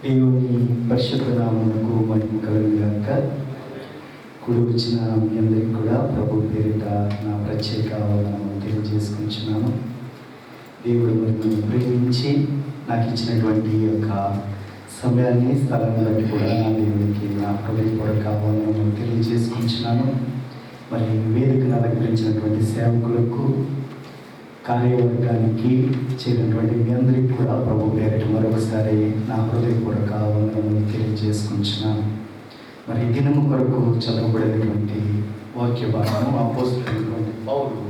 దేవుని పరిశుద్ధ నామమునకు మహిమ కలుగుగాక. కూడి వచ్చిన మీ అందరికీ కూడా ప్రభు పేరిట నా ప్రత్యేక వందనాలు తెలియజేసుకుంటున్నాను. దేవుడు నన్ను ప్రేమించి నాకు ఇచ్చినటువంటి యొక్క సమయాన్ని, స్థలాన్ని బట్టి కూడా నా దేవునికి నా హృదయపూర్వక వందనాలు తెలియజేసుకుంటున్నాను. మరి వేదికను అలంకరించినటువంటి సేవకులకు, కార్యవర్గానికి చేరినటువంటి మీ అందరికీ కూడా ప్రభు పేరిట మరొకసారి నా హృదయపూర్వక వందనాలు తెలియజేసుకుంటున్నాను. మరి దినము కొరకు చదవబడినటువంటి వాక్య భాగము అపోస్తలుడైనటువంటి పౌలు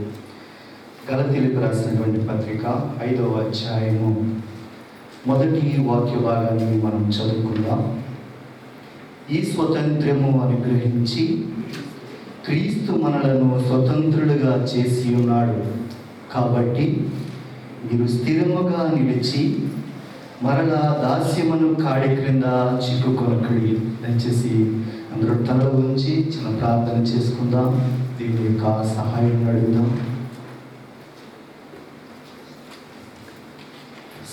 గలతీయులకు రాసినటువంటి పత్రిక 5వ అధ్యాయము మొదటి వాక్య భాగాన్ని మనం చదువుకుందాం. ఈ స్వతంత్రము అనుగ్రహించి క్రీస్తు మనలను స్వతంత్రులుగా చేసి ఉన్నాడు. కాబట్టి మీరు స్థిరముగా నిలిచి మరలా దాస్యమును కాడి క్రింద చిక్కుకొనకుడి. దయచేసి అందరూ తల ఉంచి చిన్న ప్రార్థన చేసుకుందాం. దేవుని యొక్క సహాయం అడుగుదాం.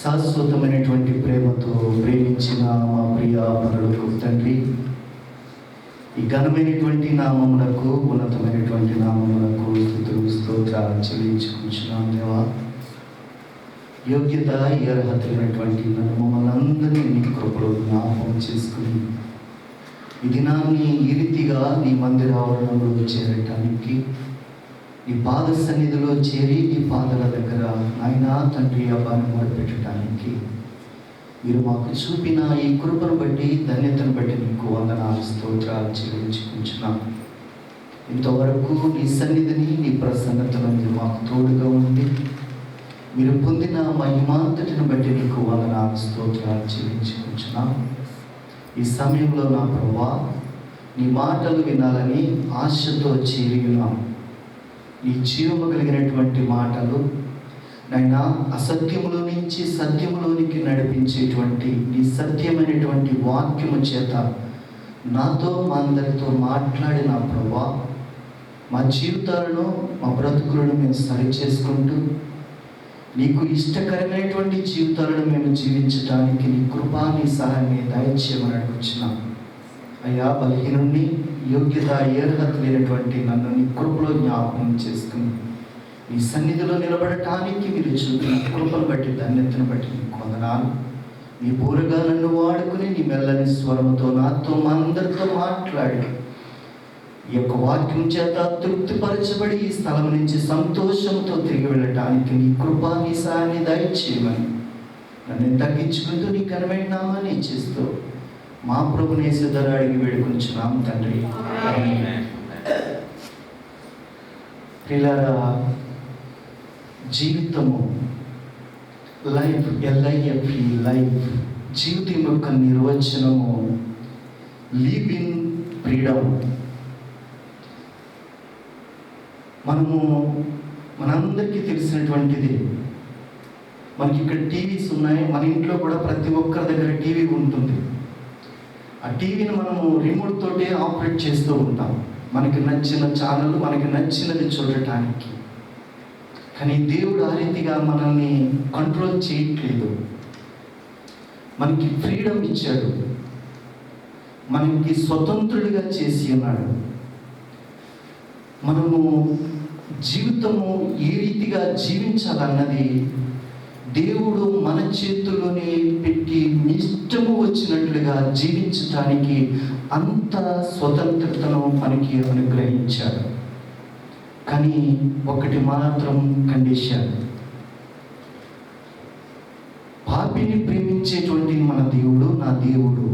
శాశ్వతమైనటువంటి ప్రేమతో ప్రేమించిన మా ప్రియ పరలోకపు తండ్రి, ఈ ఘనమైనటువంటి నామమునకు, ఉన్నతమైనటువంటి నామమునకు స్తుతులు స్తోత్రాలు చెల్లించుకుంటున్నాం. దేవా, యోగ్యత అర్హత లేనటువంటి మమ్మల్ని అందరినీ నీ కృపలో జ్ఞాపకం చేసుకుని ఈ దినాన్ని ఈ రీతిగా నీ మందిర ఆవరణలో చేరటానికి, నీ పాద సన్నిధిలో చేరి నీ పాదాల దగ్గర నాయనా తండ్రి అబ్బాని మొదలుపెట్టడానికి మీరు మాకు చూపిన ఈ కృపను బట్టి, ధన్యతను బట్టి నీకు వందనాలు స్తోత్రాలు చెల్లించుకుంటున్నాం. ఇంతవరకు నీ సన్నిధిని, నీ ప్రసన్నతను మీరు మాకు తోడుగా ఉండి మీరు పొందిన మహిమాంతటిని బట్టి నీకు వందనాలు స్తోత్రాలు చెల్లించుకుంటున్నాం. ఈ సమయంలో నా ప్రభువా, నీ మాటలు వినాలని ఆశతో చేరి ఉన్నాం. నీ జీవము కలిగినటువంటి మాటలు నైనా అసత్యములో నుంచి సత్యములోనికి నడిపించేటువంటి నీ సత్యమైనటువంటి వాక్యము చేత నాతో మా అందరితో మాట్లాడిన ప్రభువా, మా జీవితాలను, మా బ్రతుకులను మేము సరిచేసుకుంటూ నీకు ఇష్టకరమైనటువంటి జీవితాలను మేము జీవించడానికి నీ కృపా, నీ సహాయాన్ని దయచేయమని అడుగుచున్నాం. అయ్యా, బలహీనుణ్ణి, యోగ్యత అర్హత లేనటువంటి నన్ను నీ కృపలో జ్ఞాపకం చేసుకుని నీ సన్నిధిలో నిలబడటానికి మీరు చూపిన కృపను బట్టి, ధన్యతను బట్టి నీకు వందనాలు. నీ బోరుగా నన్ను వాడుకుని నీ మెల్లని స్వరముతో నాతో మా అందరితో మాట్లాడి ఈ యొక్క వాక్యం చేత తృప్తిపరచబడి ఈ స్థలం నుంచి సంతోషంతో తిరిగి వెళ్ళటానికి నీ కృపా, నీ సహాయాన్ని దయచేయమని నన్ను తగ్గించుకుంటూ నీ ఘనమైన నామాన్ని ఇచ్చేస్తూ మా ప్రభుని యేసు ద్వారా అడిగి వేడుకొంచున్నాం తండ్రి. ప్రియులారా, జీవితము, లైఫ్, LIFE, లైఫ్, జీవితం యొక్క నిర్వచనము లివ్ ఇన్ ఫ్రీడమ్. మనందరికీ తెలిసినటువంటిది. మనకి ఇక్కడ టీవీస్ ఉన్నాయి. మన ఇంట్లో కూడా ప్రతి ఒక్కరి దగ్గర టీవీ ఉంటుంది. ఆ టీవీని మనము రిమోట్ తోటే ఆపరేట్ చేస్తూ ఉంటాం, మనకి నచ్చిన ఛానల్, మనకి నచ్చినది చూడటానికి. కానీ దేవుడు ఆ రీతిగా మనల్ని కంట్రోల్ చేయట్లేదు. మనకి ఫ్రీడమ్ ఇచ్చాడు, మనకి స్వతంత్రుడిగా చేసి ఉన్నాడు. మనము జీవితము ఏ రీతిగా జీవించాలన్నది దేవుడు మన చేతుల్లోనే పెట్టి ఇష్టము వచ్చినట్లుగా జీవించటానికి అంత స్వతంత్రతను మనకి అనుగ్రహించాడు. కానీ ఒకటి మాత్రం కండిషన్, పాపిని ప్రేమించేటువంటి మన దేవుడు, నా దేవుడు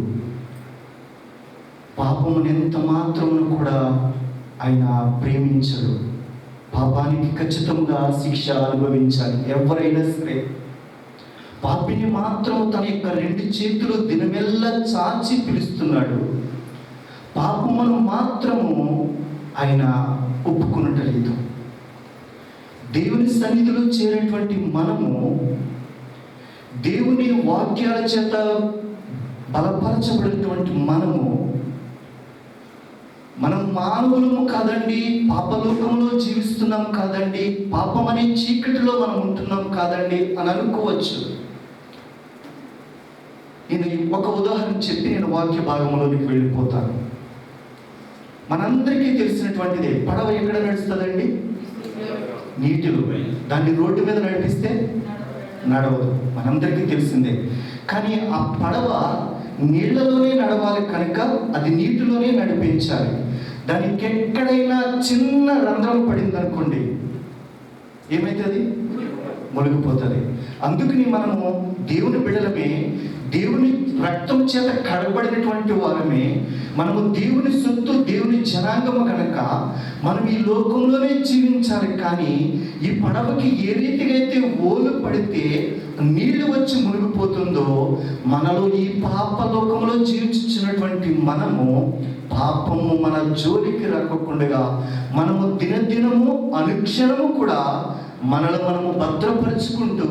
పాపమును ఎంత మాత్రమును కూడా ఆయన ప్రేమించడు. పాపానికి ఖచ్చితంగా శిక్ష అనుభవించాలి ఎవరైనా సరే. పాపిని మాత్రం తన యొక్క 2 చేతులు దినమెల్లా చాచి పిలుస్తున్నాడు. పాపమును మాత్రము ఆయన ఒప్పుకునట్లేదు. దేవుని సన్నిధిలో చేరేటువంటి మనము దేవుని వాక్యాల చేత బలపరచబడినటువంటి మనం మానవులము కాదండి, పాపలోకంలో జీవిస్తున్నాం కాదండి, పాపం అనే చీకటిలో మనం ఉంటున్నాం కాదండి అని అనుకోవచ్చు. నేను ఒక ఉదాహరణ చెప్పి నేను వాక్య భాగంలోనికి వెళ్ళిపోతాను. మనందరికీ తెలిసినటువంటిదే, పడవ ఎక్కడ నడుస్తుందండి? నీటిలో. దాన్ని రోడ్డు మీద నడిపిస్తే నడవదు, మనందరికీ తెలిసిందే. కానీ ఆ పడవ నీళ్లలోనే నడవాలి కనుక అది నీటిలోనే నడిపించాలి. దానికి ఎక్కడైనా చిన్న రంధ్రం పడింది అనుకోండి, ఏమవుతుంది? మునిగిపోతుంది. అందుకని మనము దేవుని బిడ్డలమే, దేవుని రక్తం చేత కడబడినటువంటి వారమే, మనము దేవుని సొత్తు, దేవుని జనాంగము కనుక మనం ఈ లోకంలోనే జీవించాలి. కానీ ఈ పడవకి ఏ రీతిగా అయితే ఓలు పడితే నీళ్లు వచ్చి మునిగిపోతుందో, మనలో ఈ పాప లోకంలో జీవించున్నటువంటి మనము పాపము మన జోలికి రాకుండా మనము దినదినము అనుక్షణము కూడా మనము భద్రపరుచుకుంటూ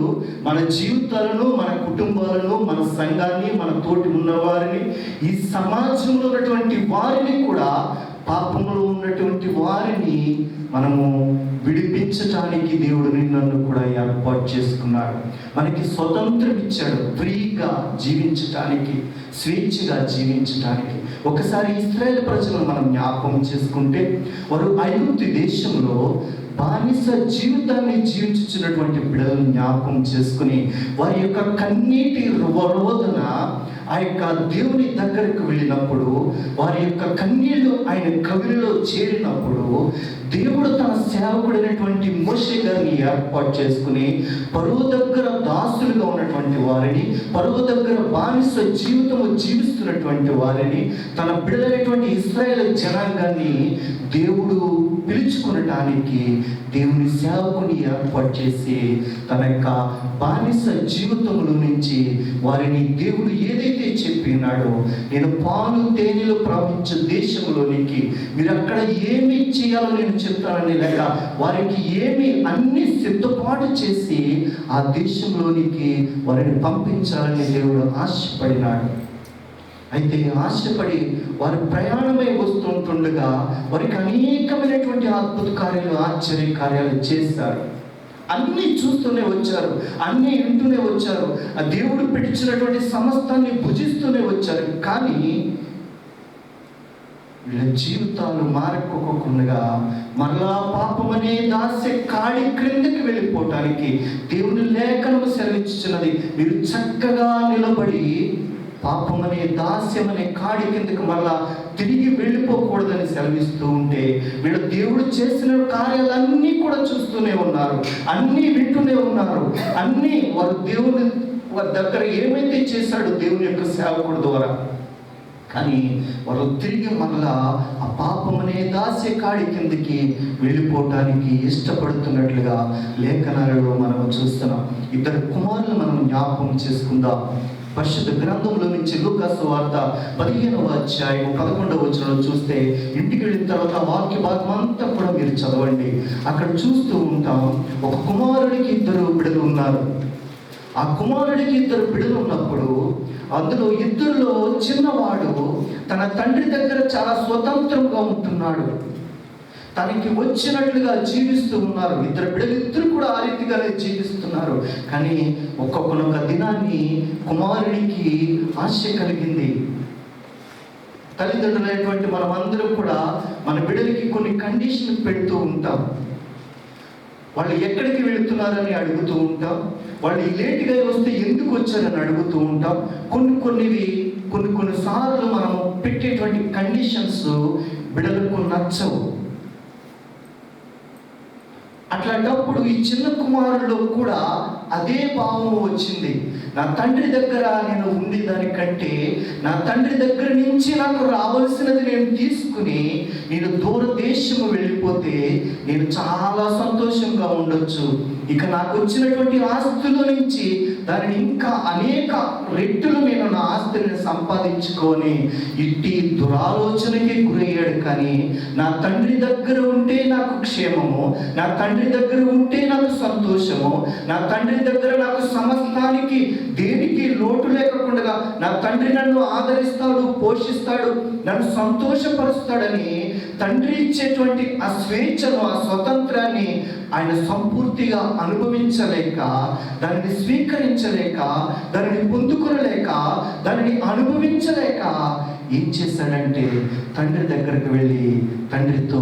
మన జీవితాలను, మన కుటుంబాలను, మన సంఘాన్ని, మన తోటి ఉన్నవారిని, ఈ సమాజంలో ఉన్నటువంటి వారిని కూడా, పాపంలో ఉన్నటువంటి వారిని మనము విడిపించటానికి దేవుడు నన్ను కూడా ఏర్పాటు చేసుకున్నాడు. మనకి స్వతంత్రం ఇచ్చాడు, ఫ్రీగా జీవించటానికి, స్వేచ్ఛగా జీవించటానికి. ఒకసారి ఇశ్రాయేలు ప్రజలను మనం జ్ఞాపకం చేసుకుంటే, వారు ఐగుప్తు దేశంలో బానిస జీవితాన్ని జీవించుచున్నటువంటి బిడ్డలను జ్ఞాపకం చేసుకుని వారి యొక్క కన్నీటి రోదన ఆ యొక్క దేవుని దగ్గరకు వెళ్ళినప్పుడు, వారి యొక్క కన్నీళ్లు ఆయన కవిలో చేరినప్పుడు, దేవుడు తన సేవకుడైనటువంటి మోషే గారిని ఏర్పాటు చేసుకుని పరువు దగ్గర దాసులుగా ఉన్నటువంటి వారిని, పరువు దగ్గర బానిస జీవితము జీవిస్తున్నటువంటి వారిని, తన బిడ్డలైనటువంటి ఇశ్రాయేలు జనాంగాన్ని దేవుడు పిలుచుకునటానికి దేవుని సేవకుని ఏర్పాటు చేసి తన యొక్క బానిస జీవితంలో నుంచి వారిని దేవుడు ఏదైతే చెప్పినాడో, నేను పాలు తేనెలు ప్రవహించే దేశంలోనికి మీరు అక్కడ ఏమి చేయాలో నేను చెప్తానని, లేక వారికి ఏమి అన్ని సిద్ధపాటు చేసి ఆ దేశంలోనికి వారిని పంపించాలని దేవుడు ఆశపడినాడు. అయితే ఆశపడి వారు ప్రయాణమై వస్తుంటుండగా వారికి అనేకమైనటువంటి అద్భుత కార్యాలు, ఆశ్చర్య కార్యాలు చేశారు. అన్నీ చూస్తూనే వచ్చారు, అన్నీ వింటూనే వచ్చారు, ఆ దేవుడు పెట్టించినటువంటి సమస్తాన్ని భుజిస్తూనే వచ్చారు. కానీ వీళ్ళ జీవితాలు మారకోకుండా మరలా పాపమనే దాస్య కాడి క్రిందకి వెళ్ళిపోవటానికి దేవుని లేఖనము సెలవిస్తున్నది. మీరు చక్కగా నిలబడి పాపమనే దాస్యమనే కాడి కిందకి మళ్ళా తిరిగి వెళ్ళిపోకూడదని సెలవిస్తూ ఉంటే, వీళ్ళు దేవుడు చేసిన కార్యాలన్నీ కూడా చూస్తూనే ఉన్నారు, అన్నీ వింటూనే ఉన్నారు, అన్నీ వారు దేవుని వారి దగ్గర ఏమైతే చేశాడో దేవుని యొక్క సేవకుడు ద్వారా. కానీ వారు తిరిగి మరలా ఆ పాపమనే దాస్య కాడి కిందకి వెళ్ళిపోవటానికి ఇష్టపడుతున్నట్లుగా లేఖనాలలో మనం చూస్తున్నాం. ఇద్దరు కుమారులు మనం జ్ఞాపకం చేసుకుందాం. పరిశుద్ధ గ్రంథంలో నుంచి లూకా సువార్త 15వ అధ్యాయం 11వ వచనంలో చూస్తే, ఇంటికి వెళ్ళిన తర్వాత వాక్య భాగం అంతా కూడా మీరు చదవండి. అక్కడ చూస్తూ ఉంటాం, ఒక కుమారుడికి ఇద్దరు బిడ్డలు ఉన్నారు. ఆ కుమారుడికి ఇద్దరు బిడ్డలు ఉన్నప్పుడు అందులో ఇద్దరిలో చిన్నవాడు తన తండ్రి దగ్గర చాలా స్వతంత్రంగా ఉంటున్నాడు, తనకి వచ్చినట్లుగా జీవిస్తూ ఉన్నారు. ఇద్దరు బిడ్డలు ఇద్దరు కూడా ఆ రీతిగానే జీవిస్తున్నారు. కానీ ఒక్కొక్క దినాన్ని కుమారుడికి ఆశ కలిగింది. తల్లిదండ్రులైనటువంటి మనమందరం కూడా మన బిడ్డలకి కొన్ని కండిషన్లు పెడుతూ ఉంటాం. వాళ్ళు ఎక్కడికి వెళుతున్నారని అడుగుతూ ఉంటాం, వాళ్ళు లేటుగా వస్తే ఎందుకు వచ్చారని అడుగుతూ ఉంటాం. కొన్నిసార్లు మనము పెట్టేటువంటి కండిషన్స్ బిడ్డలకు నచ్చవు. అట్లాంటప్పుడు ఈ చిన్న కుమారుడు కూడా అదే భావం వచ్చింది. నా తండ్రి దగ్గర నేను ఉండేదానికంటే నా తండ్రి దగ్గర నుంచి నాకు రావాల్సినది నేను తీసుకుని నేను దూరదేశము వెళ్ళిపోతే నేను చాలా సంతోషంగా ఉండొచ్చు. ఇక నాకు వచ్చినటువంటి ఆస్తుల నుంచి దానిని ఇంకా అనేక రెట్టులు నేను నా ఆస్తిని సంపాదించుకొని ఇట్టి దురాలోచనకి గురయ్యాడు. కానీ నా తండ్రి దగ్గర ఉంటే నాకు క్షేమము, నా తండ్రి దగ్గర ఉంటే నాకు సంతోషము, నా తండ్రి దగ్గర నాకు సమస్తానికి దేనికి లోటు లేకుండా నా తండ్రి నన్ను ఆదరిస్తాడు, పోషిస్తాడు, నన్ను సంతోషపరుస్తాడని తండ్రి ఇచ్చేటువంటి ఆ స్వేచ్ఛను, ఆ స్వతంత్రాన్ని ఆయన సంపూర్తిగా అనుభవించలేక, దానిని స్వీకరించలేక, దానిని పొందుకొనలేక, దానిని అనుభవించలేక ఏం చేశాడంటే తండ్రి దగ్గరకు వెళ్ళి తండ్రితో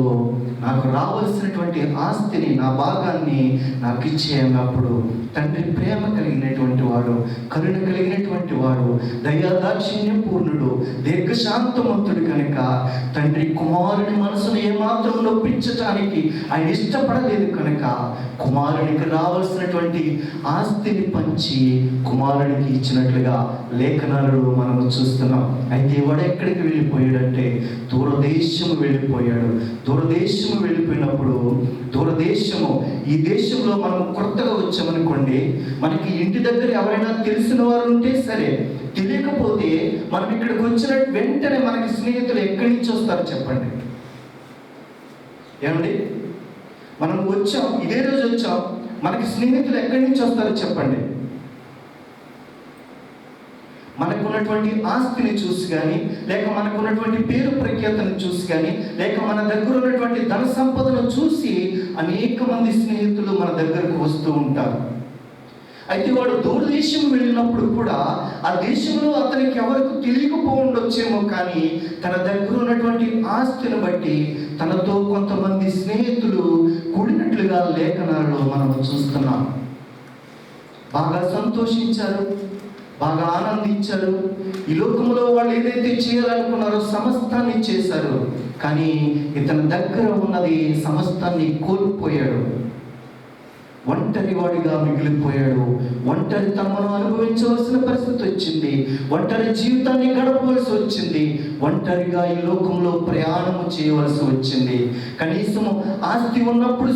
నాకు రావాల్సినటువంటి ఆస్తిని, నా భాగాన్ని నాకు ఇచ్చేయన్నప్పుడు తండ్రి ప్రేమ కలిగినటువంటి వాడు, కరుణ కలిగినటువంటి వాడు, దయాదాక్షిణ్య పూర్ణుడు, దీర్ఘశాంతవంతుడు కనుక తండ్రి కుమారుని మనసును ఏమాత్రం నొప్పించటానికి ఆయన ఇష్టపడలేదు కనుక కుమారునికి రావాల్సినటువంటి ఆస్తిని పంచి కుమారునికి ఇచ్చినట్లుగా లేఖనాలలో మనము చూస్తున్నాం. అయితే వాడు ఎక్కడికి వెళ్ళిపోయాడంటే దూరదేశము వెళ్ళిపోయాడు. దూరదేశము వెళ్ళిపోయినప్పుడు ఈ దేశంలో మనం కొత్తగా వచ్చామనుకోండి, మనకి ఇంటి దగ్గర ఎవరైనా తెలిసిన వారు ఉంటే సరే, తెలియకపోతే మనం ఇక్కడికి వచ్చిన వెంటనే మనకి స్నేహితులు ఎక్కడి నుంచి వస్తారో చెప్పండి. ఏమండి, మనం వచ్చాం, ఇదే రోజు వచ్చాం, మనకి స్నేహితులు ఎక్కడి నుంచి వస్తారో చెప్పండి. మనకున్నటువంటి ఆస్తిని చూసి కానీ, లేక మనకున్నటువంటి పేరు ప్రఖ్యాతను చూసి కానీ, లేక మన దగ్గర ఉన్నటువంటి ధన సంపదను చూసి అనేక మంది స్నేహితులు మన దగ్గరకు వస్తూ ఉంటారు. అయితే వాడు దూరదేశం వెళ్ళినప్పుడు కూడా ఆ దేశంలో అతనికి ఎవరికి తెలియకపోవచ్చేమో, కానీ తన దగ్గర ఉన్నటువంటి ఆస్తిని బట్టి తనతో కొంతమంది స్నేహితులు కూడినట్లుగా లేఖనాల్లో మనం చూస్తున్నాం. బాగా సంతోషించారు, బాగా ఆనందించారు. ఈ లోకంలో వాళ్ళు ఏదైతే చేయాలనుకున్నారో సమస్తాన్ని చేశారు. కానీ ఇతని దగ్గర ఉన్నది సమస్తాన్ని కోల్పోయాడు. ఒంటరి వాడిగా మిగిలిపోయాడు. ఒంటరి తమను అనుభవించవలసిన పరిస్థితి వచ్చింది. ఒంటరి జీవితాన్ని గడపవలసి వచ్చింది. ఒంటరిగా ఈ లోకంలో ప్రయాణము చేయవలసి వచ్చింది. కనీసము ఆస్తి ఉన్నప్పుడు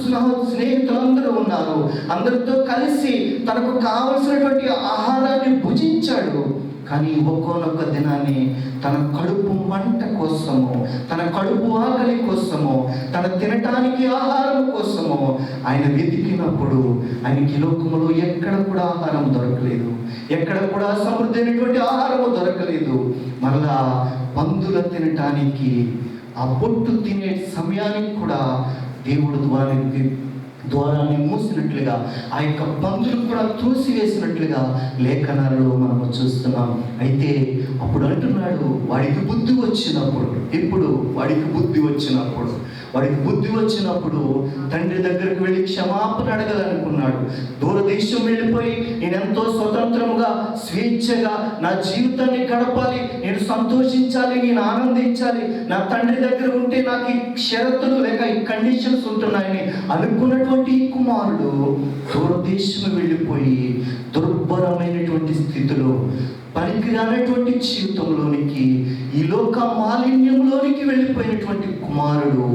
స్నేహితులందరూ ఉన్నారు. అందరితో కలిసి తనకు కావలసినటువంటి ఆహారాన్ని భుజించాడు. కానీ ఒక్కొక్క దినాన్ని తన కడుపు మంట కోసము, తన కడుపు ఆకలి కోసము, తన తినటానికి ఆహారం కోసము ఆయన వెతికినప్పుడు ఆయనకి లోకములో ఎక్కడ కూడా ఆహారం దొరకలేదు. ఎక్కడ కూడా సమృద్ధి అయినటువంటి ఆహారము దొరకలేదు. మరలా పందుల తినటానికి, ఆ పొట్టు తినే సమయానికి కూడా దేవుడు ద్వారాన్ని మూసినట్లుగా, ఆ యొక్క పందులు కూడా త్రోసివేసినట్లుగా లేఖనాలలో మనము చూస్తున్నాం. అయితే అప్పుడు అంటున్నాడు, వాడికి బుద్ధి వచ్చినప్పుడు, ఇప్పుడు వాడికి బుద్ధి వచ్చినప్పుడు తండ్రి దగ్గరికి వెళ్ళి క్షమాపణ అడగాలనుకున్నాడు. దూరదేశం వెళ్ళిపోయి నేను ఎంతో స్వతంత్రముగా, స్వేచ్ఛగా నా జీవితాన్ని గడపాలి, నేను సంతోషించాలి, నేను ఆనందించాలి, నా తండ్రి దగ్గర ఉంటే నాకు ఈ షరతులు లేక ఈ కండిషన్స్ ఉంటున్నాయని అనుకున్నటువంటి కుమారుడు దూరదేశం వెళ్ళిపోయి దుర్భరమైనటువంటి స్థితిలో, పనికిరానటువంటి జీవితంలోనికి, ఈ లోక మాలిన్యంలోనికి వెళ్ళిపోయినటువంటి కుమారుడు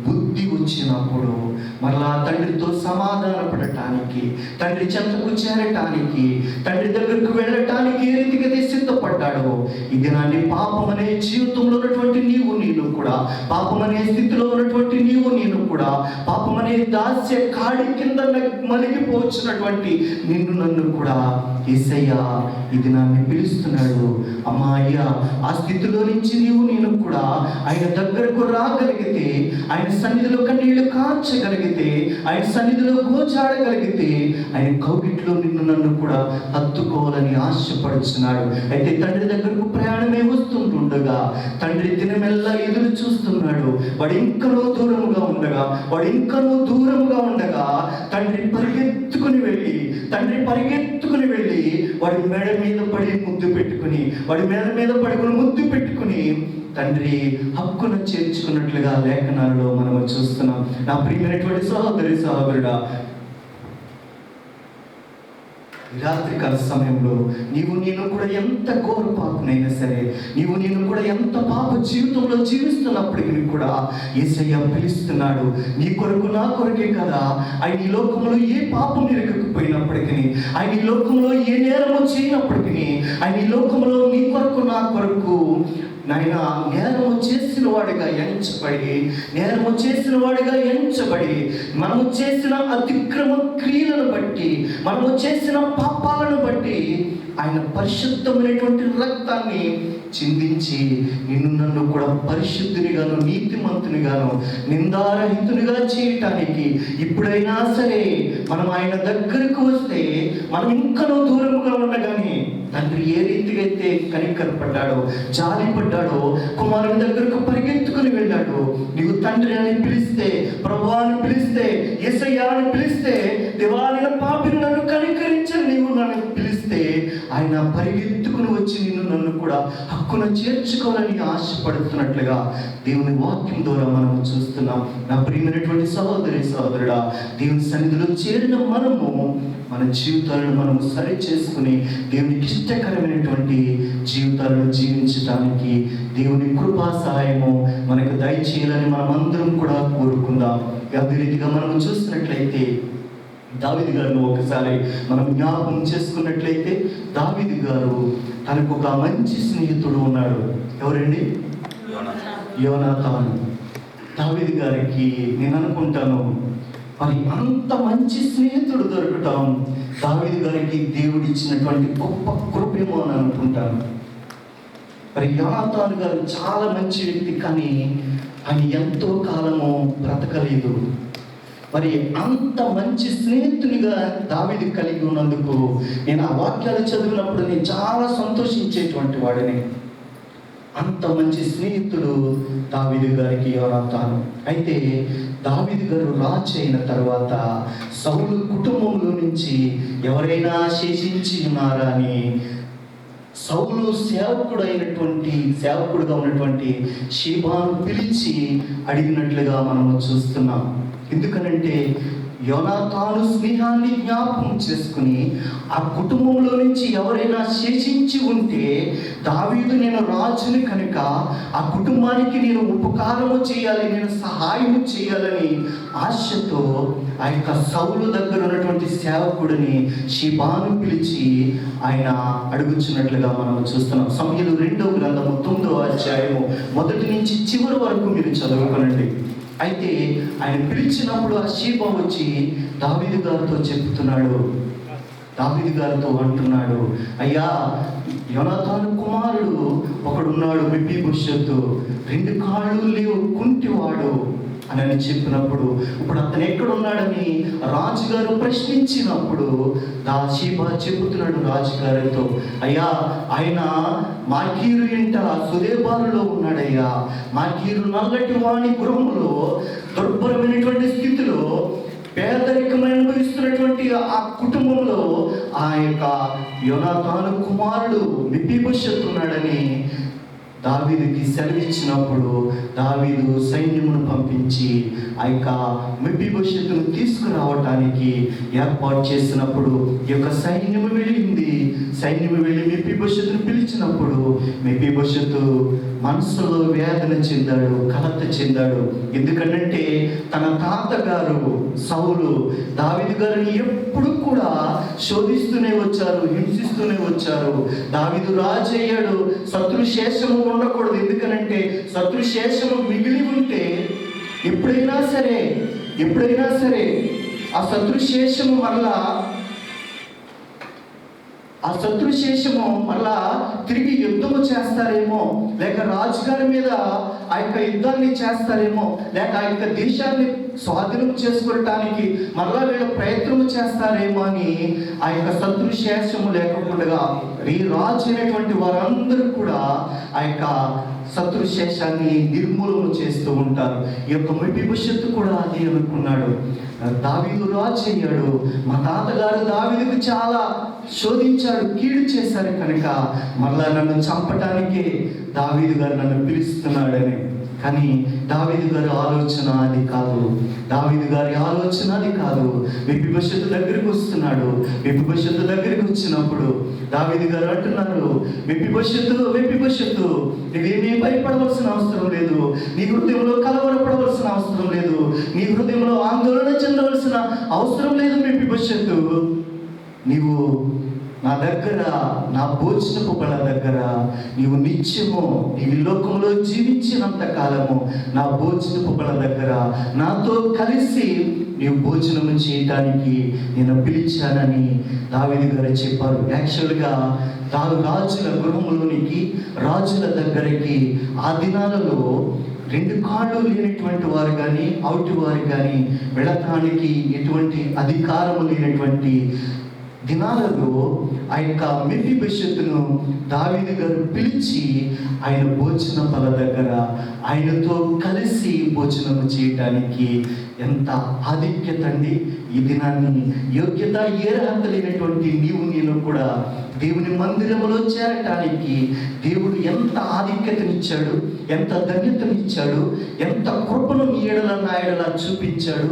బుద్ధి వచ్చినప్పుడు మరలా తండ్రితో సమాధాన పడటానికి, తండ్రి చెంతకు చేరటానికి, తండ్రి దగ్గరకు వెళ్ళటానికి ఏ రీతిగా సిద్ధపడ్డాడో, ఈ దినాన్ని పాపం అనే జీవితంలో ఉన్నటువంటి నేను కూడా, పాపం అనే స్థితిలో ఉన్నటువంటి నేను కూడా, పాపం అనే దాస్య కాడి కింద మలిగిపోవచ్చినటువంటి నన్ను కూడా యేసయ్య ఈ దినాన్ని పిలుస్తున్నాడు. అమ్మా, అయ్యా, ఆ స్థితిలో నుంచి నేను కూడా ఆయన దగ్గరకు రాగలిగితే, ఆయన సన్నిధిలో కన్నీళ్లు కార్చగలిగితే, ఆయన సన్నిధిలో గోచాడగలిగితే, ఆయన కౌగిట్లో నన్ను కూడా హత్తుకోవాలని ఆశపడుచున్నాడు. అయితే తండ్రి దగ్గరకు ప్రయాణమే వస్తుంటుండగా తండ్రి దినమెల్లా ఎదురు చూస్తున్నాడు. వాడు ఇంకనూ దూరముగా ఉండగా తండ్రి పరిగెత్తుకుని వెళ్ళి వాడి మెడ మీద పడి ముద్దు పెట్టుకుని, వాడి మీద పడుకుని ముద్దు పెట్టుకుని తండ్రి హక్కున చేర్చుకున్నట్లుగా లేఖనాలలో మనము చూస్తున్నాం. నా ప్రియమైనటువంటి సహోదరుడా, రాత్రికాల సమయంలో నేను కూడా ఎంత ఘోర పాపనైనా సరే, నేను కూడా ఎంత పాప జీవితంలో జీవిస్తున్నప్పటికీ కూడా యేసయ్య పిలుస్తున్నాడు. నీ కొరకు, నా కొరకే కదా. ఆయన ఈ లోకంలో ఏ పాపం నిరకపోయినప్పటికీ, ఆయన ఈ లోకంలో ఏ నేరము చేయనప్పటికీ, ఆయన ఈ లోకంలో నీ కొరకు, నా కొరకు నాయన నేరము చేసిన వాడిగా ఎంచబడి, మనము చేసిన అతిక్రమ క్రియలను బట్టి, మనము చేసిన పాపాలను బట్టి ఆయన పరిశుద్ధమైనటువంటి రక్తాన్ని చిందించి నిన్ను నన్ను కూడా పరిశుద్ధునిగాను, నీతిమంతునిగాను, నిందారహితునిగా చేయటానికి ఇప్పుడైనా సరే మనం ఆయన దగ్గరకు వస్తే, మనం ఇంకనూ దూరముగా ఉండగానే తండ్రి ఏ రీతిగా అయితే కనికరపడ్డాడో, జాలిపడ్డాడో, కుమారుని దగ్గరకు పరిగెత్తుకుని వెళ్ళాడు. నీవు తండ్రి అని పిలిస్తే, ప్రభువా అని పిలిస్తే, యేసయ్యా అని పిలిస్తే, దేవాలయ పాపిని నన్ను కనికరించని నీవు నన్ను పిలిస్తే ఆయన పరిగెత్తుకుని వచ్చి నిన్ను నన్ను కూడా హక్కున చేర్చుకోవాలని ఆశపడుతున్నట్లుగా దేవుని వాక్యం ద్వారా మనం చూస్తున్నాం. నా ప్రియమైనటువంటి సహోదరి సహోదరుడా, దేవుని సన్నిధిలో చేరిన మనము మన జీవితాలను మనము సరి చేసుకుని దేవునికి ఇష్టకరమైనటువంటి జీవితాలను జీవించడానికి దేవుని కృపా సహాయము మనకు దయచేయాలని మనం అందరం కూడా కోరుకుందాం. అదే రీతిగా మనం చూసినట్లయితే దావీదు గారిని ఒకసారి మనం జ్ఞాపకం చేసుకున్నట్లయితే, దావీదు గారు తనకు ఒక మంచి స్నేహితుడు ఉన్నాడు. ఎవరండి? యోనాతాను. దావీదు గారికి నేను అనుకుంటాను, మరి అంత మంచి స్నేహితుడు దొరకటం దావీదు గారికి దేవుడిచ్చినటువంటి గొప్ప కృపేమో అని అనుకుంటాను. మరి యోనాతాను గారు చాలా మంచి వ్యక్తి, కానీ ఆయన ఎంతో కాలము బ్రతకలేదు. మరి అంత మంచి స్నేహితునిగా దావీదు కలిగి ఉన్నందుకు నేను ఆ వాక్యాలు చదివినప్పుడు నేను చాలా సంతోషించేటువంటి వాడిని. అంత మంచి స్నేహితుడు దావీదు గారికి యోనాతాను. అయితే దావీదు గారు రాజు అయిన తర్వాత సౌలు కుటుంబంలో నుంచి ఎవరైనా శేషించి ఉన్నారా అని సౌలు సేవకుడుగా ఉన్నటువంటి షీబాను పిలిచి అడిగినట్లుగా మనము చూస్తున్నాం. ఎందుకనంటే యోనాతాను స్నేహాన్ని జ్ఞాపకం చేసుకుని ఆ కుటుంబంలో నుంచి ఎవరైనా శేషించి ఉంటే, దావీదు నేను రాజుని కనుక ఆ కుటుంబానికి నేను ఉపకారము చేయాలి, నేను సహాయము చేయాలని ఆశతో ఆ యొక్క సౌలు దగ్గర ఉన్నటువంటి సేవకుడిని షీబాను పిలిచి ఆయన అడుగుచున్నట్లుగా మనం చూస్తున్నాం. సమూయేలు 2వ గ్రంథము 9వ అధ్యాయము 1 నుంచి చివరి వరకు మీరు చదువుకోనండి. అయితే ఆయన పిలిచినప్పుడు ఆ షీబా వచ్చి దావీదు గారితో చెప్తున్నాడు, దావీదు గారితో అంటున్నాడు, అయ్యా యోనాతాను కుమారుడు ఒకడున్నాడు, మెఫీబోషెతు, 2 కాళ్ళు లేవు, కుంటివాడు అని చెప్పినప్పుడు, ఇప్పుడు అతను ఎక్కడున్నాడని రాజుగారు ప్రశ్నించినప్పుడు షీబా చెబుతున్నాడు రాజుగారితో, అయ్యా ఆయన మాకీరు ఇంట సుదేబారులో ఉన్నాడయ్యా. మాకీరు నల్లటి వాణి గృహంలో దుర్భరమైనటువంటి స్థితిలో పేదరికం అనుభవిస్తున్నటువంటి ఆ కుటుంబంలో ఆ యొక్క యోనాతాను కుమారుడు మెఫీబోషెతు ఉన్నాడని దావీదుకి సెలవిచ్చినప్పుడు దావీదు సైన్యమును పంపించి ఆ యొక్క మెఫీబోషెతును తీసుకురావటానికి ఏర్పాటు చేసినప్పుడు ఈ యొక్క సైన్యము వెళ్ళింది. సైన్యము వెళ్ళి మెఫీబోషెతును పిలిచినప్పుడు మెఫీబోషెతు మనసులో వేదన చెందాడు, కలత చెందాడు. ఎందుకంటే తన తాతగారు సౌలు దావీదు గారిని ఎప్పుడు కూడా శోధిస్తూనే వచ్చారు, హింసిస్తూనే వచ్చారు. దావీదు రాజు అయ్యాడు, శత్రుశేషము ఉండకూడదు. ఎందుకనంటే శత్రుశేషము మిగిలి ఉంటే ఎప్పుడైనా సరే ఆ శత్రుశేషము మళ్ళా తిరిగి యుద్ధము చేస్తారేమో, లేక రాజుగారి మీద ఆ యొక్క యుద్ధాన్ని చేస్తారేమో, లేక ఆ యొక్క దేశాన్ని స్వాధీనం చేసుకోవటానికి మళ్ళా వీళ్ళు ప్రయత్నం చేస్తారేమో అని ఆ యొక్క శత్రుశేషము లేకుండా ఈ రాజు అయినటువంటి వారందరూ కూడా ఆ యొక్క శత్రుశేషాన్ని నిర్మూలన చేస్తూ ఉంటారు. ఈ యొక్క మెఫీబోషెతు కూడా అది అనుకున్నాడు, దావీదు రాజు అయ్యాడు, మా తాతగారు దావీదుకు చాలా శోధించాడు, కీడు చేశారు కనుక మళ్ళా నన్ను చంపటానికి దావీదు గారు నన్ను పిలుస్తున్నాడని. కానీ దావీదు గారి ఆలోచన అది కాదు. మెఫీబోషెతు దగ్గరికి వస్తున్నాడు. మెఫీబోషెతు దగ్గరికి వచ్చినప్పుడు దావీదు గారు అంటున్నారు, మెఫీబోషెతు నువ్వేమీ భయపడవలసిన అవసరం లేదు, నీ హృదయంలో కలవరపడవలసిన అవసరం లేదు, నీ హృదయంలో ఆందోళన చెందవలసిన అవసరం లేదు. మెఫీబోషెతు, నీవు నా దగ్గర, నా భోజనపు బల దగ్గర నీవు నిత్యము నీవు లోకంలో జీవించినంత కాలము నా భోజనపు బల దగ్గర నాతో కలిసి నీవు భోజనం చేయటానికి నేను పిలిచానని దావీదు గారు చెప్పారు. యాక్చువల్గా రాజుల గృహంలోనికి, రాజుల దగ్గరికి ఆ దినాలలో 2 కాళ్ళు లేనటువంటి వారు కానీ, అవుటి వారు కానీ వెళ్ళటానికి ఎటువంటి అధికారము లేనటువంటి దినాలలో ఆ యొక్క మెఫీబోషెతును దావీదు గారు పిలిచి ఆయన భోజన బల్ల దగ్గర ఆయనతో కలిసి భోజనం చేయటానికి ఎంత ఆధిక్యత అండి! ఈ దినాన్ని యోగ్యత ఏ అర్హత లేనటువంటి నీవు నేను కూడా దేవుని మందిరంలో చేరటానికి దేవుడు ఎంత ఆధిక్యతనిచ్చాడు, ఎంత ధన్యతనిచ్చాడు, ఎంత కృపను నీ ఎడల నా ఎడల చూపించాడు.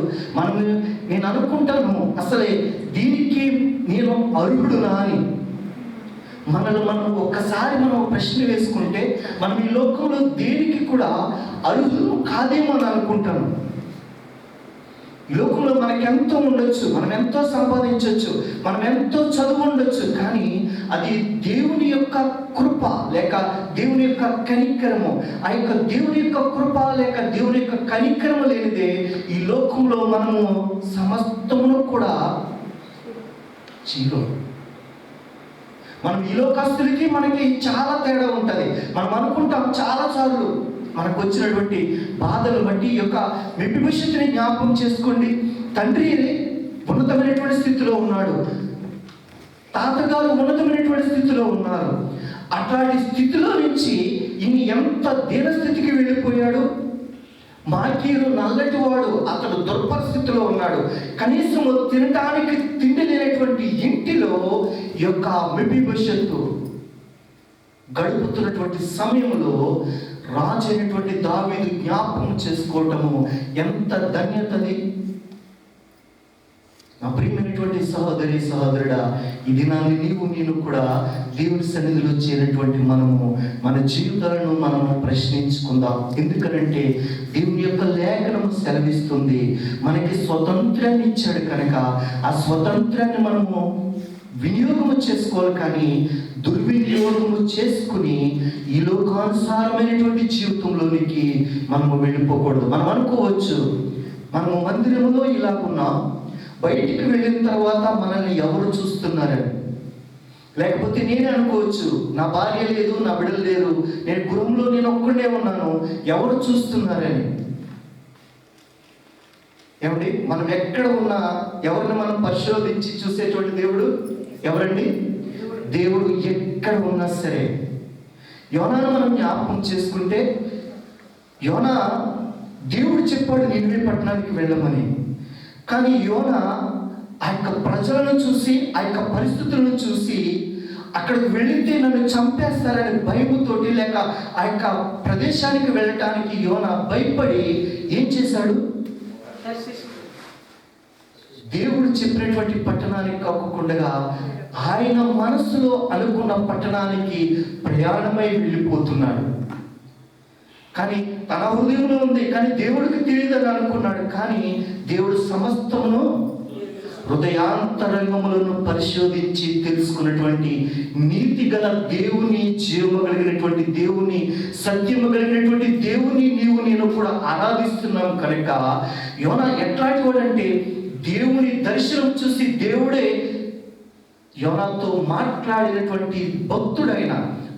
నేను అనుకుంటాను, అసలే దీనికి నేను అర్హుడునా అని. మనం ఒక్కసారి ప్రశ్న వేసుకుంటే మనం ఈ లోకంలో దేనికి కూడా అర్హులు కాదేమో అని అనుకుంటాను. ఈ లోకంలో మనకెంతో ఉండొచ్చు, మనం ఎంతో సంపాదించవచ్చు, మనం ఎంతో చదువు ఉండొచ్చు, కానీ అది దేవుని యొక్క కృప లేక దేవుని యొక్క కనికరము, ఆ యొక్క దేవుని యొక్క కృప లేక దేవుని యొక్క కనికరము లేనిదే ఈ లోకంలో మనము సమస్తమును కూడా జీరో. మనం ఈ లోకస్తులకి మనకి చాలా తేడా ఉంటుంది. మనం అనుకుంటాం చాలాసార్లు మనకు వచ్చినటువంటి బాధలు బట్టి ఈ యొక్క మెఫీబోషెతుని జ్ఞాపకం చేసుకోండి. తండ్రి ఉన్నతమైనటువంటి స్థితిలో ఉన్నాడు, తాతగారు ఉన్నతమైనటువంటి స్థితిలో ఉన్నారు. అట్లాంటి స్థితిలో నుంచి ఈయన ఎంత దీనస్థితికి వెళ్ళిపోయాడు. మాకీరు నల్లటి వాడు, అతడు దుర్పరిస్థితిలో ఉన్నాడు. కనీసం తినటానికి తిండి లేనటువంటి ఇంటిలో ఈ యొక్క మెఫీబోషెతు గడుపుతున్నటువంటి సమయంలో రాజు అయినటువంటి దావీదు జ్ఞాపకం చేసుకోవటము ఎంత ధన్యతది! నా ప్రియమైనటువంటి సహోదరి సహోదరుడా, ఈ దినాన్ని నీవు నేను కూడా దేవుని సన్నిధిలో చేరినటువంటి మనము మన జీవితాలను మనము ప్రశ్నించుకుందాం. ఎందుకనంటే దేవుని యొక్క లేఖనము సెలవిస్తుంది, మనకి స్వతంత్రాన్ని ఇచ్చాడు కనుక ఆ స్వతంత్రాన్ని మనము వినియోగము చేసుకోవాలి, కానీ దుర్వినియోగము చేసుకుని ఈ లోకానుసారమైనటువంటి జీవితంలోనికి మనము వెళ్ళిపోకూడదు. మనం అనుకోవచ్చు, మనము మందిరంలో ఇలాగున్నాం, బయటికి వెళ్ళిన తర్వాత మనల్ని ఎవరు చూస్తున్నారని. లేకపోతే నేను అనుకోవచ్చు, నా భార్య లేదు, నా బిడ్డలు లేరు, నేను గృహంలో నేను ఒక్కడే ఉన్నాను, ఎవరు చూస్తున్నారని. ఏమండి, మనం ఎక్కడ ఉన్నా ఎవరిని మనం పరిశోధించి చూసేటువంటి దేవుడు ఎవరండి? దేవుడు ఎక్కడ ఉన్నా సరే. యోనాను మనం జ్ఞాపకం చేసుకుంటే, యోనా దేవుడు చెప్పాడు నినివే పట్టణానికి వెళ్ళమని. కానీ యోనా ఆ యొక్క ప్రజలను చూసి, ఆ యొక్క పరిస్థితులను చూసి, అక్కడికి వెళితే నన్ను చంపేస్తారని భయముతోటి లేక ఆ యొక్క ప్రదేశానికి వెళ్ళటానికి యోనా భయపడి ఏం చేశాడు? దేవుడు చెప్పినటువంటి పట్టణానికి కాకుండా ఆయన మనసులో అనుకున్న పట్టణానికి ప్రయాణమై వెళ్ళిపోతున్నాడు. కానీ తన హృదయంలో ఉంది, కానీ దేవుడికి తెలియదని అనుకున్నాడు. కానీ దేవుడు సమస్తమును హృదయాంతరంగములను పరిశోధించి తెలుసుకున్నటువంటి నీతి గల దేవుని, జీవము కలిగినటువంటి దేవుని, సత్యము కలిగినటువంటి దేవుని నీవు నేను కూడా ఆరాధిస్తున్నాం కనుక యోనా ఎట్లాంటి వాడంటే దేవుని దర్శనం చూసి దేవుడే యోనాతో మాట్లాడినటువంటి భక్తుడైన,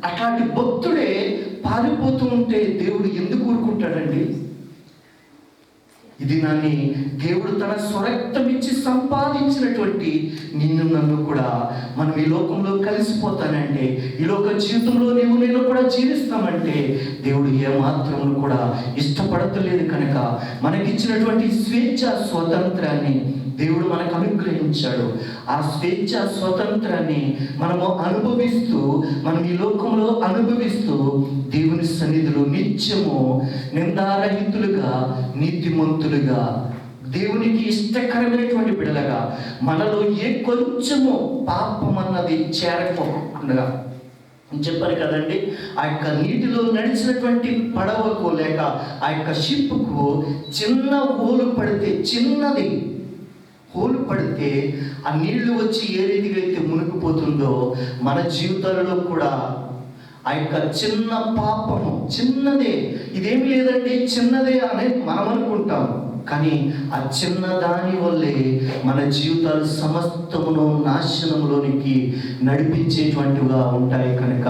అట్లాంటి భక్తుడే పారిపోతూ ఉంటే దేవుడు ఎందుకు ఊరుకుంటాడండి? ఇది నన్ను దేవుడు తన స్వరక్తం ఇచ్చి సంపాదించినటువంటి నిన్ను నన్ను కూడా మనం ఈ లోకంలో కలిసిపోతానంటే, ఈ లోక జీవితంలో నీవు నేను కూడా జీవిస్తామంటే దేవుడు ఏమాత్రము కూడా ఇష్టపడతలేదు. కనుక మనకిచ్చినటువంటి స్వేచ్ఛ స్వతంత్రాన్ని దేవుడు మనకు అనుగ్రహించాడు. ఆ స్వేచ్ఛ స్వతంత్రాన్ని మనము అనుభవిస్తూ, మనం ఈ లోకంలో అనుభవిస్తూ దేవుని సన్నిధిలో నిత్యము నిందారహితులుగా, నీతిమంతులుగా, దేవునికి ఇష్టకరమైనటువంటి బిడ్డలుగా, మనలో ఏ కొంచెము పాపం అన్నది చేరకపోకుండా చెప్పారు కదండి. ఆ యొక్క నీటిలో నడిచినటువంటి పడవకు లేక ఆ యొక్క షిప్కు చిన్న హోలు పడితే, చిన్నది హోలు పడితే ఆ నీళ్లు వచ్చి ఏ రీతిగా అయితే మునిగిపోతుందో మన జీవితాలలో కూడా ఆ యొక్క చిన్న పాపము, చిన్నదే, ఇదేమి లేదండి చిన్నదే అనేది మనం అనుకుంటాం. కానీ ఆ చిన్న దాని వల్లే మన జీవితాలు సమస్తమును నాశనంలోనికి నడిపించేటువంటివిగా ఉంటాయి. కనుక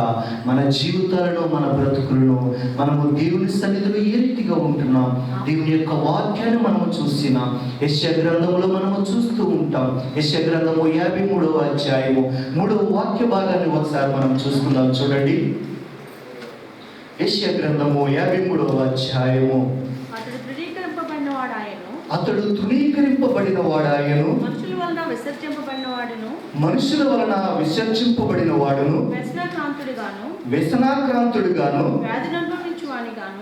మన జీవితాలను, మన బ్రతుకులను మనము దేవుని సన్నిధిలో ఏ రీతిగా ఉంటున్నాం, దేవుని యొక్క వాక్యాన్ని మనము చూసినాం. యెషయా గ్రంథంలో మనము చూస్తూ ఉంటాం. యెషయా గ్రంథము 53వ అధ్యాయము 3వ వాక్య భాగాన్ని ఒకసారి మనం చూసుకుందాం. చూడండి, యెషయా గ్రంథము 53వ అధ్యాయము. అతడు తృణీకరింపబడిన వాడాయను, మనుషుల వలన విసర్జింపబడిన వాడును, వ్యసనాక్రాంతుడుగాను,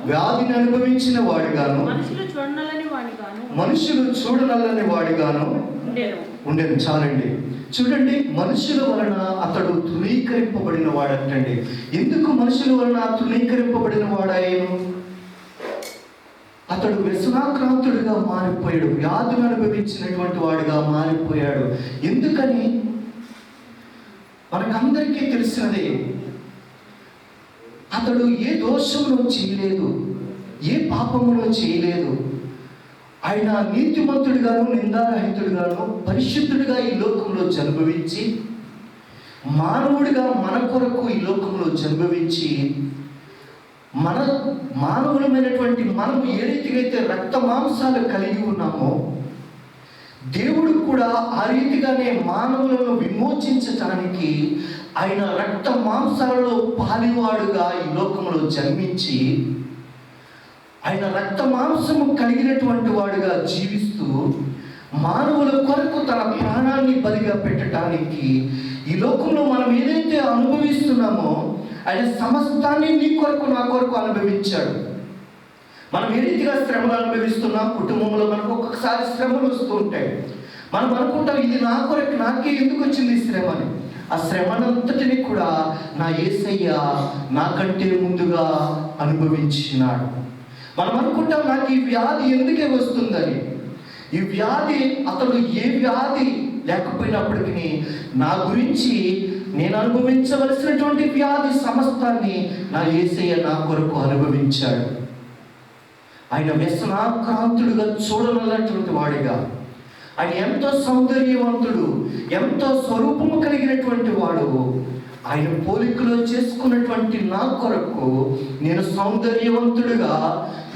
వ్యాధిని అనుభవించిన వాడుగాను, మనుషులు చూడనల్లని వాడుగాను ఉండేను. చాలండి. చూడండి, మనుషుల వలన అతడు తృణీకరింపబడిన వాడంటండి. ఎందుకు మనుషుల వలన తృణీకరింపబడిన వాడాయను? అతడు వ్యసనాక్రాంతుడిగా మారిపోయాడు, వ్యాధులు అనుభవించినటువంటి వాడిగా మారిపోయాడు. ఎందుకని? మనకందరికీ తెలిసినదే. అతడు ఏ దోషమును చేయలేదు, ఏ పాపమును చేయలేదు. ఆయన నీతిమంతుడిగాను, నిందారహితుడిగాను, పరిశుద్ధుడిగా ఈ లోకంలో జన్మవించి, మానవుడిగా మన కొరకు ఈ లోకంలో జన్మవించి, మన మానవులమైనటువంటి మనము ఏ రీతిగా అయితే రక్త మాంసాలు కలిగి ఉన్నామో, దేవుడు కూడా ఆ రీతిగానే మానవులను విమోచించటానికి ఆయన రక్త మాంసాలలో పాలివాడుగా ఈ లోకంలో జన్మించి, ఆయన రక్త మాంసము కలిగినటువంటి వాడుగా జీవిస్తూ మానవుల కొరకు తన ప్రాణాన్ని బలిగా పెట్టడానికి ఈ లోకంలో మనం ఏదైతే అనుభవిస్తున్నామో ఆయన సమస్తాన్ని నీ కొరకు, నా కొరకు అనుభవించాడు. మనం ఏ రీతిగా శ్రమలు అనుభవిస్తున్నాం? కుటుంబంలో మనకు ఒక్కొక్కసారి శ్రమలు వస్తూ ఉంటాయి. మనం అనుకుంటాం, ఇది నా కొరకు, నాకే ఎందుకు వచ్చింది ఈ శ్రమ అని. ఆ శ్రమనంతటిని కూడా నా యేసయ్య నాకంటే ముందుగా అనుభవించినాడు. మనం అనుకుంటాం, నాకు ఈ వ్యాధి ఎందుకే వస్తుందని. ఈ వ్యాధి, అతడు ఏ వ్యాధి లేకపోయినప్పటికీ నా గురించి నేను అనుభవించవలసినటువంటి వ్యాధి సమస్తాన్ని నా యేసయ్య నా కొరకు అనుభవించాడు. ఆయన వ్యసనాక్రాంతుడుగా చూడనటువంటి వాడిగా, ఆయన ఎంతో సౌందర్యవంతుడు, ఎంతో స్వరూపము కలిగినటువంటి వాడు, ఆయన పోలికలో చేసుకున్నటువంటి నా కొరకు నేను సౌందర్యవంతుడిగా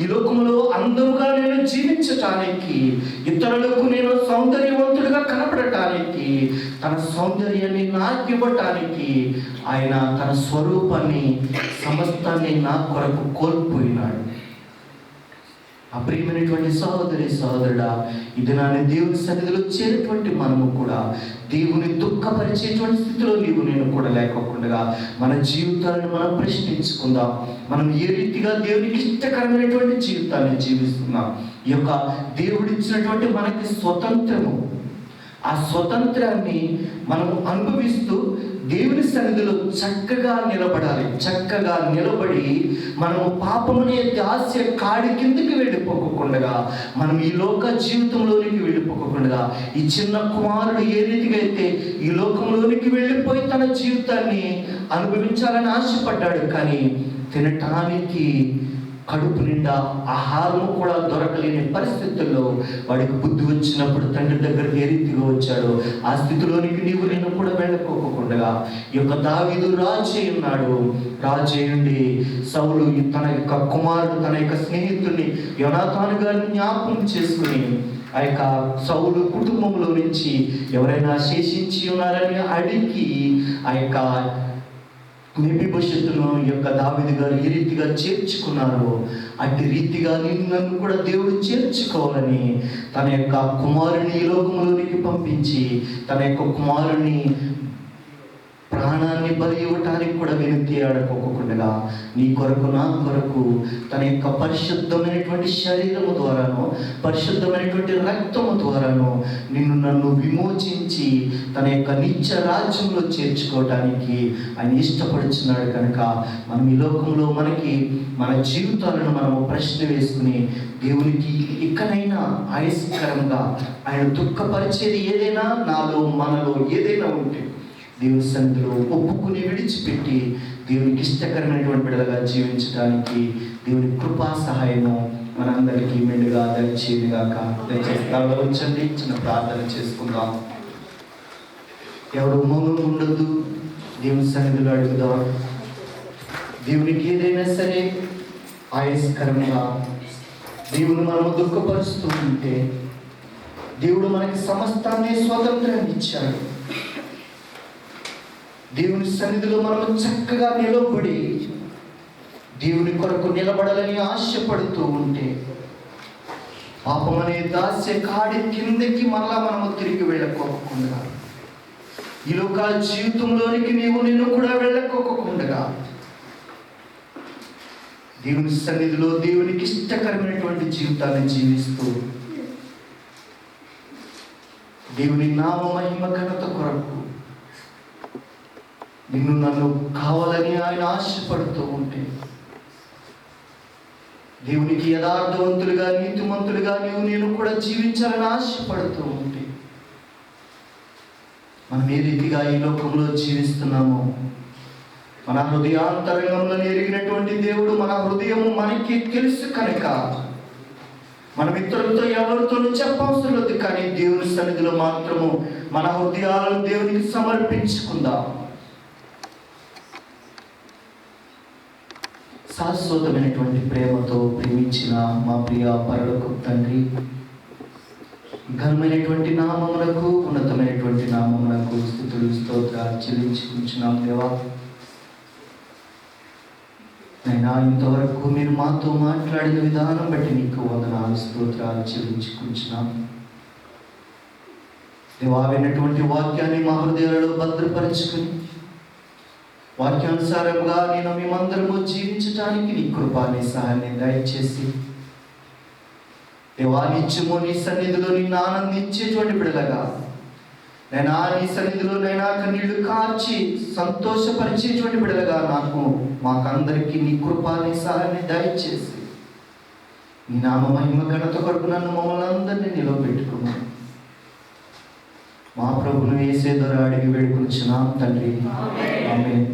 ఈ లోకంలో అందముగా నేను జీవించటానికి, ఇతరులకు నేను సౌందర్యవంతుడిగా కనపడటానికి, తన సౌందర్యాన్ని నాకు ఇవ్వటానికి ఆయన తన స్వరూపాన్ని సమస్తాన్ని నా కొరకు కోల్పోయినాడు. అప్రియమైనటువంటి సహోదరి సహోదరుడా, ఇది నాని దేవుని సన్నిధిలో చేరేటువంటి మనము కూడా దేవుని దుఃఖపరిచేటువంటి స్థితిలో నీవు నేను కూడా లేకోకుండా మన జీవితాలను మనం ప్రశ్నించుకుందాం. మనం ఏ రీతిగా దేవునికి ఇష్టకరమైనటువంటి జీవితాన్ని జీవిస్తున్నాం. ఈ యొక్క దేవుడిచ్చినటువంటి మనకి స్వతంత్రము, ఆ స్వతంత్రాన్ని మనం అనుభవిస్తూ దేవుని సన్నిధిలో చక్కగా నిలబడాలి. చక్కగా నిలబడి మనము పాపమునే దాస్య కాడి కిందకి వెళ్ళిపోకుండా, మనం ఈ లోక జీవితంలోనికి వెళ్ళిపోకుండా, ఈ చిన్న కుమారుడు ఏ రీతిగా అయితే ఈ లోకంలోనికి వెళ్ళిపోయి తన జీవితాన్ని అనుభవించాలని ఆశపడ్డాడు, కానీ తినటానికి కడుపు నిండా ఆహారము కూడా దొరకలేని పరిస్థితుల్లో వాడికి బుద్ధి వచ్చినప్పుడు తండ్రి దగ్గరికి ఏ రీతిగా వచ్చాడో ఆ స్థితిలోనికి నీవు నేను కూడా వెళ్ళకోకుండా, ఈ యొక్క దావీదు రాజే ఉన్నాడు. రాజేయుండి సౌలు తన యొక్క కుమారుడు, తన యొక్క స్నేహితుడిని యోనాతాను గారిని జ్ఞాపకం చేసుకుని ఆ యొక్క సౌలు కుటుంబంలో నుంచి ఎవరైనా శేషించి ఉన్నారని అడిగి ఆ యొక్క మెఫీబోషెతును యొక్క దావీదు గారు ఏ రీతిగా చేర్చుకున్నారో అట్టి రీతిగా నన్ను కూడా దేవుడు చేర్చుకోవాలని తన యొక్క కుమారుని ఈ లోకంలోనికి పంపించి తన యొక్క కుమారుని ప్రాణాన్ని బలి ఇవ్వటానికి కూడా వినతి ఆడుకోకుండా నీ కొరకు నా కొరకు తన యొక్క పరిశుద్ధమైనటువంటి శరీరము ద్వారాను, పరిశుద్ధమైనటువంటి రక్తము ద్వారాను నిన్ను నన్ను విమోచించి తన యొక్క నిత్య రాజ్యంలో చేర్చుకోవటానికి ఆయన ఇష్టపడుచున్నాడు. కనుక మనం ఈ లోకంలో మన జీవితాలను మనము ప్రశ్న వేసుకుని దేవునికి ఇకనైనా ఆయస్కరంగా ఆయన దుఃఖపరిచేది ఏదైనా నాలో మనలో ఏదైనా ఉంటే దేవుని సన్నిధిలో ఒప్పుకుని విడిచిపెట్టి దేవునికి ఇష్టకరమైనటువంటి బిడ్డలుగా జీవించడానికి దేవుని కృపా సహాయము మనందరికీ మెండుగా దయచేయగాక. దయచేసి తలలో ఉంచండి, చిన్న ప్రార్థన చేసుకుందాం. ఎవరు మౌనం ఉండదు, దేవుని సన్నిధిలో అడుగుదాం. దేవునికి ఏదైనా సరే ఆయస్కరంగా దేవుడు మనము దుఃఖపరుస్తూ ఉంటే దేవుడు మనకి సమస్తాన్ని స్వతంత్రాన్ని ఇచ్చాడు. దేవుని సన్నిధిలో మనము చక్కగా నిలబడి దేవుని కొరకు నిలబడాలని ఆశపడుతూ ఉంటే పాపం అనే దాస్య కాడి కిందకి మరలా మనము తిరిగి వెళ్ళకోకుండా, ఈ లోకాల జీవితంలోనికి నిన్ను కూడా వెళ్ళకోకుండా దేవుని సన్నిధిలో దేవునికి ఇష్టకరమైనటువంటి జీవితాన్ని జీవిస్తూ దేవుని నామ మహిమ ఘనత కొరకు నిన్ను నన్ను కావాలని ఆయన ఆశపడుతూ ఉంటే, దేవునికి యథార్థవంతులుగా నీతిమంతులుగా నేను కూడా జీవించాలని ఆశపడుతూ ఉంటే, మనం ఏ రీతిగా ఈ లోకంలో జీవిస్తున్నామో మన హృదయాంతరంగంలో ఎరిగినటువంటి దేవుడు మన హృదయము మనకి తెలుసు కనుక మనం ఇతరులతో ఎవరితోనూ చెప్పవసరం లేదు. కానీ దేవుని సన్నిధిలో మాత్రము మన హృదయాలను దేవునికి సమర్పించుకుందాం. శాశ్వతమైనటువంటి ప్రేమతో ప్రేమించిన మా ప్రియ పరలోకపు తండ్రి, ఘనమైనటువంటి నామమునకు ఉన్నతమైనటువంటి నామమునకు స్తుతులు స్తోత్రాలు చెల్లించుకుంటున్నాం దేవా. నైనా ఇంతవరకు మీరు మాతో మాట్లాడిన విధానం బట్టి నీకు వందనాలు స్తోత్రాలు చెల్లించుకుంటున్నాం దేవా. విన్నటువంటి వాక్యాన్ని మా హృదయాలలో భద్రపరుచుకుని వాక్యానుసారంగా నేను మేమందరము జీవించడానికి నీ కృపాన్ని సహాయాన్ని దయచేసి దేవా, నిత్యము నీ సన్నిధిలో నిన్ను ఆనందించేటువంటి బిడ్డలుగా నైనా నీ సన్నిధిలో నైనా కన్నీళ్లు కార్చి సంతోషపరిచేటువంటి బిడ్డలుగా మాకందరికీ నీ కృపాన్ని సహాయాన్ని దయచేసి నీ నామ మహిమ ఘనత కొరకు నన్ను మమ్మల్ని అందరినీ నిలవబెట్టుకున్నాను. మా ప్రభువును యేసే ద్వారా అడిగి వేడుకొనుచున్నాం తండ్రి, ఆమేన్.